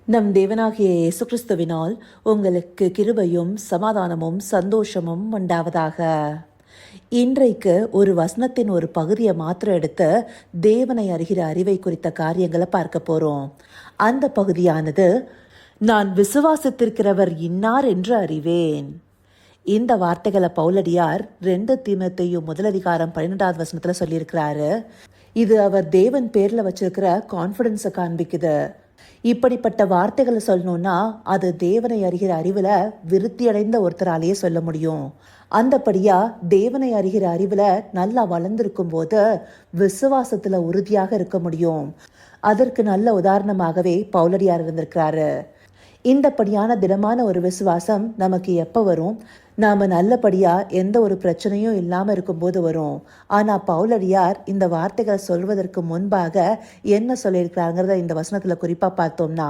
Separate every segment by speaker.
Speaker 1: நம் தேவனாகிய இயேசு கிறிஸ்துவினால் உங்களுக்கு கிருபையும் சமாதானமும் சந்தோஷமும் உண்டாவதாக. இன்றைக்கு ஒரு வசனத்தின் ஒரு பகுதியை மாத்திரம் எடுத்து தேவனை அறிகிற அறிவை குறித்த காரியங்களை பார்க்க போறோம். அந்த பகுதியானது, நான் விசுவாசித்திருக்கிறவர் இன்னார் என்று அறிவேன். இந்த வார்த்தைகளை பவுலடியார் 2 தீமோத்தேயு 1:12 வசனத்துல சொல்லியிருக்கிறாரு. இது அவர் தேவன் பேர்ல வச்சிருக்கிற கான்பிடன்ஸை காண்பிக்குது. இப்படிப்பட்ட வார்த்தைகளை சொல்லணும்னா அது தேவனை அறிகிற அறிவுல விருத்தி அடைந்த ஒருத்தராலேயே சொல்ல முடியும். அந்தபடியா தேவனை அறிகிற அறிவுல நல்லா வளர்ந்திருக்கும் போது விசுவாசத்துல உறுதியாக இருக்க முடியும். அதற்கு நல்ல உதாரணமாகவே பவுலடியார் இருந்திருக்கிறாரு. இந்தபடியான திடமான ஒரு விசுவாசம் நமக்கு எப்ப வரும்? நாம நல்லபடியா எந்த ஒரு பிரச்சனையும் இல்லாம இருக்கும்போது வரும். ஆனா பவுலடியார் இந்த வார்த்தைகளை சொல்வதற்கு முன்பாக என்ன சொல்லியிருக்கிறாங்கிறத இந்த வசனத்துல குறிப்பா பார்த்தோம்னா,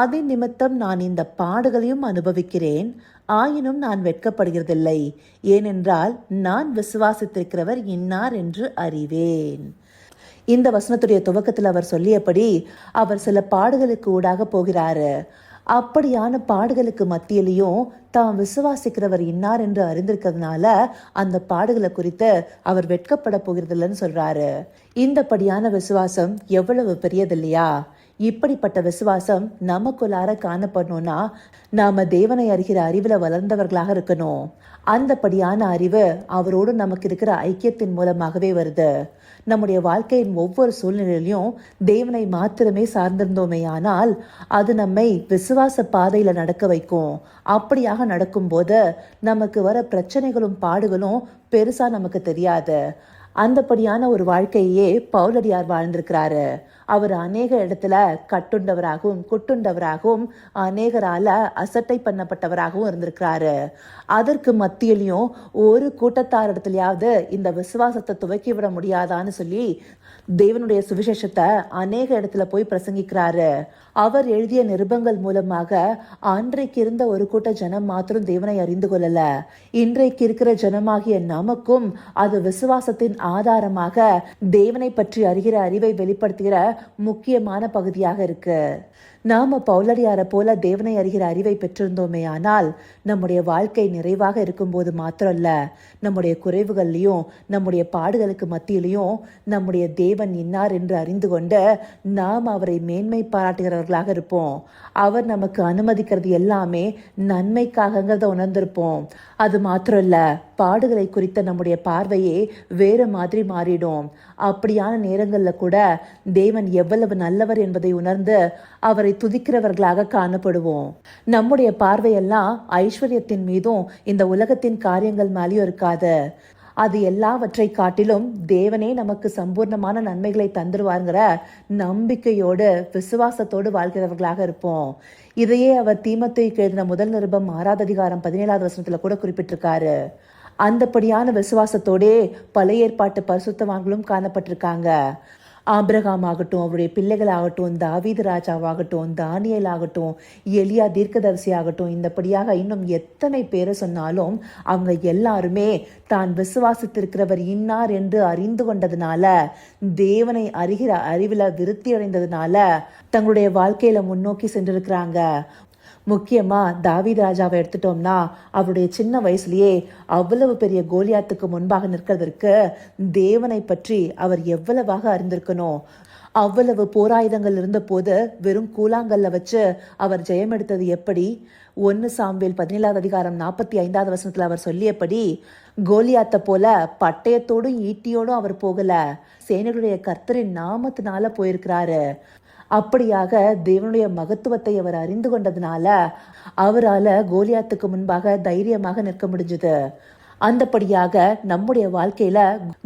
Speaker 1: அதன் நிமித்தம் நான் இந்த பாடுகளையும் அனுபவிக்கிறேன், ஆயினும் நான் வெட்கப்படுகிறதில்லை, ஏனென்றால் நான் விசுவாசித்திருக்கிறவர் இன்னார் என்று அறிவேன். இந்த வசனத்துடைய துவக்கத்தில் அவர் சொல்லியபடி அவர் சில பாடுகளுக்கு ஊடாக போகிறாரு. அப்படியான பாடுகளுக்கு மத்தியிலையும் தாம் விசுவாசிக்கிறவர் இன்னார் என்று அறிந்திருக்கிறதுனால அந்த பாடுகளை குறித்து அவர் வெட்கப்பட போகிறதில்லைன்னு சொல்றாரு. இந்தபடியான விசுவாசம் எவ்வளவு பெரியது இல்லையா? இப்படிப்பட்ட விசுவாசம் நமக்குள்ளார காணப்படணும்னா நாம தேவனை அறிகிற அறிவுல வளர்ந்தவர்களாக இருக்கணும். அந்தபடியான அறிவு அவரோடு நமக்கு இருக்கிற ஐக்கியத்தின் மூலமாகவே வருது. நம்முடைய வாழ்க்கையின் ஒவ்வொரு சூழ்நிலையிலும் தேவனை மாத்திரமே சார்ந்திருந்தோமே ஆனால் அது நம்மை விசுவாச பாதையில நடக்க வைக்கும். அப்படியாக நடக்கும்போது நமக்கு வர பிரச்சனைகளும் பாடுகளும் பெருசா நமக்கு தெரியாது. அந்தபடியான ஒரு வாழ்க்கையே பவுலடியார் வாழ்ந்திருக்கிறாரு. அவர் அநேக இடத்துல கட்டுண்டவராகவும் குட்டுண்டவராகவும் அநேகரால அசட்டை பண்ணப்பட்டவராகவும் இருந்திருக்கிறாரு. அதற்கு மத்தியிலையும் ஒரு கூட்டத்தார் இடத்துலயாவது இந்த விசுவாசத்தை துவக்கி விட முடியாதான்னு சொல்லி தேவனுடைய சுவிசேஷத்தை அநேக இடத்துல போய் பிரசங்கிக்கிறாரு. அவர் எழுதிய நிருபங்கள் மூலமாக அன்றைக்கு இருந்த ஒரு கூட்ட ஜனம் மாத்திரம் தேவனை அறிந்து கொள்ளல. இன்றைக்கு இருக்கிற ஜனமாகிய நமக்கும் அது விசுவாசத்தின் ஆதாரமாக தேவனை பற்றி அறிகிற அறிவை வெளிப்படுத்துகிற முக்கியமான பகுதியாக இருக்கு. நாம பவுலடியாரை போல தேவனை அறிகிற அறிவை பெற்றிருந்தோமே ஆனால் நம்முடைய வாழ்க்கை நிறைவாக இருக்கும்போது மாத்திரம் இல்ல, நம்முடைய குறைவுகள்லையும் நம்முடைய பாடுகளுக்கு மத்தியிலையும் நம்முடைய தேவன் இன்னார் என்று அறிந்து கொண்டு நாம் அவரை மேன்மை பாராட்டுகிறவர்களாக இருப்போம். அவர் நமக்கு அனுமதிக்கிறது எல்லாமே நன்மைக்காகங்கிறத உணர்ந்திருப்போம். அது மாத்திரம் இல்ல, பாடுகளை குறித்த நம்முடைய பார்வையே வேறு மாதிரி மாறிடும். அப்படியான நேரங்கள்ல கூட தேவன் எவ்வளவு நல்லவர் என்பதை உணர்ந்து அவரை துதிக்கிறவர்களாக காணப்படுவோம். நம்முடைய பார்வையெல்லாம் ஐஸ்வர்யத்தின் மீதும் இந்த உலகத்தின் காரியங்கள் மேலேயும் இருக்காது. அது எல்லாவற்றை காட்டிலும் தேவனே நமக்கு சம்பூர்ணமான நன்மைகளை தந்துருவாருங்கிற நம்பிக்கையோடு விசுவாசத்தோடு வாழ்கிறவர்களாக இருப்போம். இதையே அவர் தீமோத்தேயுக்கு எழுதின 1 நிருபம் 6:17 வசனத்துல கூட குறிப்பிட்டிருக்காரு. அந்தபடியான விசுவாசத்தோடே பழைய ஏற்பாட்டு பரிசுத்தவான்களும் காணப்பட்டிருக்காங்க. ஆபிரகாம் ஆகட்டும், அவருடைய பிள்ளைகள் ஆகட்டும், தாவீது ராஜாவாகட்டும், தானியேல் ஆகட்டும், எலியா தீர்க்கதரிசி ஆகட்டும், இந்தபடியாக இன்னும் எத்தனை பேரை சொன்னாலும் அவங்க எல்லாருமே தான் விசுவாசித்திருக்கிறவர் இன்னார் என்று அறிந்து கொண்டதுனால, தேவனை அறிகிற அறிவுல விருத்தி அடைந்ததுனால தங்களுடைய வாழ்க்கையில முன்னோக்கி சென்றிருக்கிறாங்க. முக்கியமா தாவீது ராஜாவை எடுத்துட்டோம்னா அவருடைய சின்ன வயசுலயே அவ்வளவு பெரிய கோலியாத்துக்கு முன்பாக நிற்கிறதற்கு தேவனை பற்றி அவர் எவ்வளவாக அறிந்திருக்கணும். அவ்வளவு போராயுதங்கள் இருந்த போது வெறும் கூழாங்கல்ல வச்சு அவர் ஜெயம் எடுத்தது எப்படி? 1 சாமுவேல் 17:45 வசனத்துல அவர் சொல்லியபடி கோலியாத்தை போல பட்டயத்தோடும் ஈட்டியோடும் அவர் போகல, சேனைகளுடைய கர்த்தரின் நாமத்தினால போயிருக்கிறாரு. அப்படியாக தேவனுடைய மகத்துவத்தை அவர் அறிந்து கொண்டதுனால அவரால கோலியாத்துக்கு முன்பாக தைரியமாக நிற்க முடிஞ்சது. அந்தபடியாக நம்முடைய வாழ்க்கையில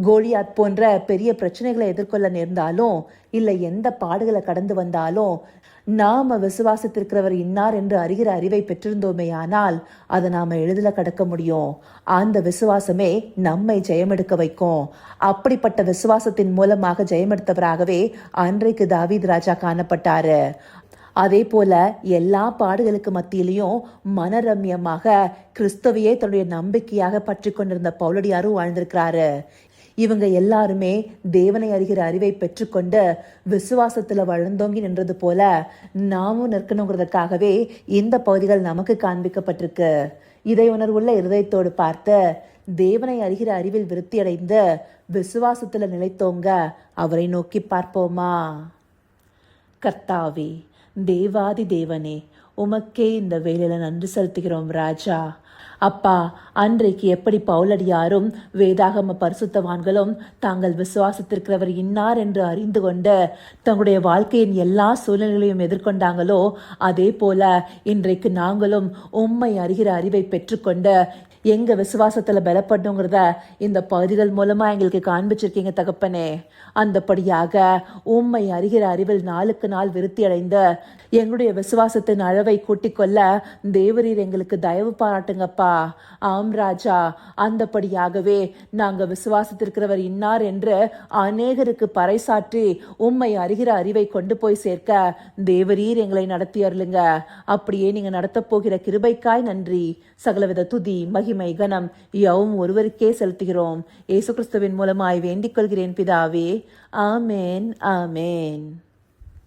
Speaker 1: கோலியாத் போன்ற பெரிய பிரச்சனைகளை எதிர்கொள்ள நேர்ந்தாலும் இல்லை எந்த பாடுகளை கடந்து வந்தாலும் நாம விசுவாசித்திருக்கிறவர் இன்னார் என்று அறிகிற அறிவை பெற்றிருந்தோமே ஆனால் அதை நாம எளிதில கடக்க முடியும். அந்த விசுவாசமே நம்மை ஜெயமெடுக்க வைக்கும். அப்படிப்பட்ட விசுவாசத்தின் மூலமாக ஜெயமெடுத்தவராகவே அன்றைக்கு தாவீது ராஜா காணப்பட்டாரு. அதே போல எல்லா பாடுகளுக்கு மத்தியிலையும் மனரம்யமாக கிறிஸ்துவையே தன்னுடைய நம்பிக்கையாக பற்றி கொண்டிருந்த பவுலடியாரும் வாழ்ந்திருக்கிறாரு. இவங்க எல்லாருமே தேவனை அறிகிற அறிவை பெற்றுக்கொண்டு விசுவாசத்துல வளர்ந்தோங்கி நின்றது போல நாமும் நிற்கணுங்கிறதுக்காகவே இந்த பகுதிகள் நமக்கு காண்பிக்கப்பட்டிருக்கு. இதை உணர்வுள்ள இருதயத்தோடு பார்த்து தேவனை அறிகிற அறிவில் விருத்தியடைந்து விசுவாசத்துல நிலைத்தோங்க அவரை நோக்கி பார்ப்போமா. கர்த்தாவே, தேவாதி தேவனே, உமக்கே இந்த வேலையில நன்றி செலுத்துகிறோம் ராஜா. அப்பா, அன்றைக்கு எப்படி பவுலடியாரும் வேதாகம பரிசுத்தவான்களும் தாங்கள் விசுவாசத்திற்கிறவர் இன்னார் என்று அறிந்து கொண்டு தங்களுடைய வாழ்க்கையின் எல்லா சூழ்நிலைகளையும் எதிர்கொண்டாங்களோ, அதே போல இன்றைக்கு நாங்களும் உம்மை அறிகிற அறிவை பெற்றுக்கொண்டு எங்க விசுவாசத்துல பலப்படணுங்கிறத இந்த பகுதிகள் மூலமா எங்களுக்கு காண்பிச்சிருக்கீங்க தகப்பனே. அந்தபடியாக உம்மை அறிகிற அறிவில் நாளுக்கு நாள் விருத்தி அடைந்த எங்களுடைய விசுவாசத்தின் அளவை கூட்டிக் கொள்ள தேவரீர் எங்களுக்கு தயவு பாராட்டுங்கப்பா. ஆம் ராஜா, அந்தபடியாகவே நாங்க விசுவாசத்திற்கிறவர் இன்னார் என்று அநேகருக்கு பறைசாற்றி உம்மை அறிகிற அறிவை கொண்டு போய் சேர்க்க தேவரீர் எங்களை நடத்தி அருளுங்க. அப்படியே நீங்க நடத்த போகிற கிருபைக்காய் நன்றி. சகலவித துதி மகிமை கனம் யாவும் ஒருவருக்கே செலுத்துகிறோம். இயேசு கிறிஸ்துவின் மூலமாய் வேண்டிக் கொள்கிறேன் பிதாவே. ஆமேன், ஆமேன்.